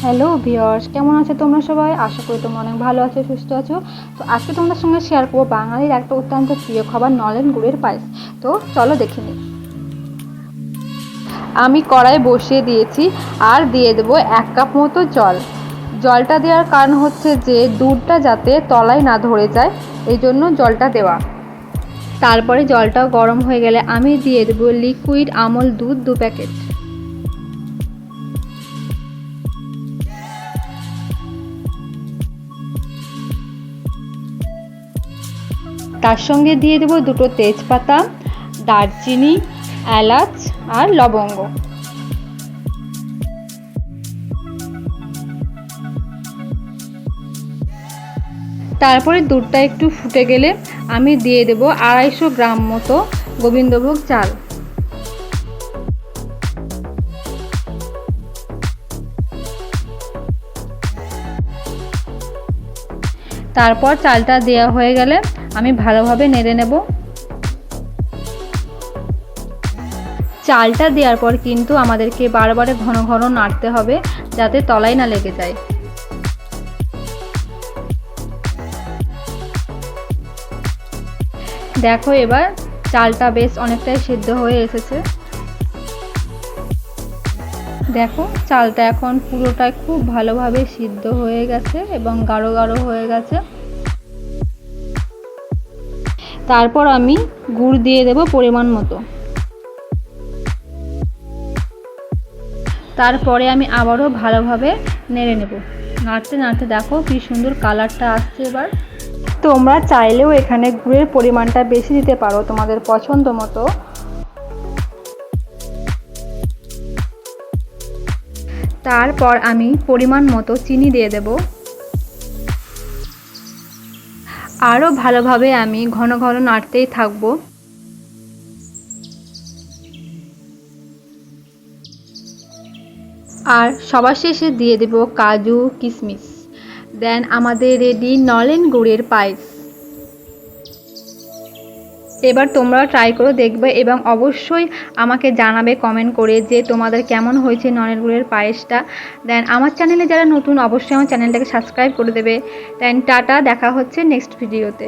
Hello viewers, কেমন আছো তোমরা সবাই? আশা করি তোমরা অনেক ভালো আছো, সুস্থ আছো। তো আজকে তোমাদের সঙ্গে শেয়ার করবো বাঙালির একটা অত্যন্ত প্রিয় খাবার নলেন গুড়ের পায়েস। তো চলো দেখে নিই। আমি কড়াই বসিয়ে দিয়েছি আর দিয়ে দেবো 1 কাপ মতো জল। জলটা দেওয়ার কারণ হচ্ছে যে দুধটা যাতে তলায় না ধরে যায়, এই জন্য জলটা দেওয়া। তারপরে জলটাও গরম হয়ে গেলে আমি দিয়ে দেবো লিকুইড আমল দুধ 2 প্যাকেট। তার সঙ্গে দিয়ে দেবো 2টো তেজপাতা, দারচিনি, এলাচ আর লবঙ্গ। তারপরে দুধটা একটু ফুটে গেলে আমি দিয়ে দেবো 250 গ্রাম মতো গোবিন্দভোগ চাল। তারপর চালটা দেওয়া হয়ে গেলে আমি ভালোভাবে নেড়ে নেব। চালটা দেওয়ার পর কিন্তু আমাদেরকে বারবার ঘন ঘন নাড়তে হবে যাতে তলায় না লেগে যায়। দেখো এবার চালটা বেশ অনেকটাই সিদ্ধ হয়ে এসেছে। দেখো চালটা এখন পুরোটাই খুব ভালোভাবে সিদ্ধ হয়ে গেছে এবং গাঢ় গাঢ় হয়ে গেছে। তারপর আমি গুড় দিয়ে দেব পরিমাণ মতো। তারপরে আমি আবারও ভালোভাবে নেড়ে নেব। নাড়তে নাড়তে দেখো কি সুন্দর কালারটা আসছে। এবার তোমরা চাইলেও এখানে গুড়ের পরিমাণটা বেশি দিতে পারো তোমাদের পছন্দ মতো। তারপর আমি পরিমাণ মতো চিনি দিয়ে দেব। আরও ভালোভাবে আমি ঘন ঘন নাড়তেই থাকবো। আর সবার শেষে দিয়ে দেব কাজু কিশমিশ। দেন আমাদের রেডি নলেন গুড়ের পায়েস। এবার তোমরা ট্রাই করে দেখবে এবং অবশ্যই আমাকে জানাবে কমেন্ট করে যে তোমাদের কেমন হয়েছে নলেন গুড়ের পায়েসটা। দেন আমার চ্যানেলে যারা নতুন অবশ্যই আমার চ্যানেলটাকে সাবস্ক্রাইব করে দেবে। দেন টাটা, দেখা হচ্ছে নেক্সট ভিডিওতে।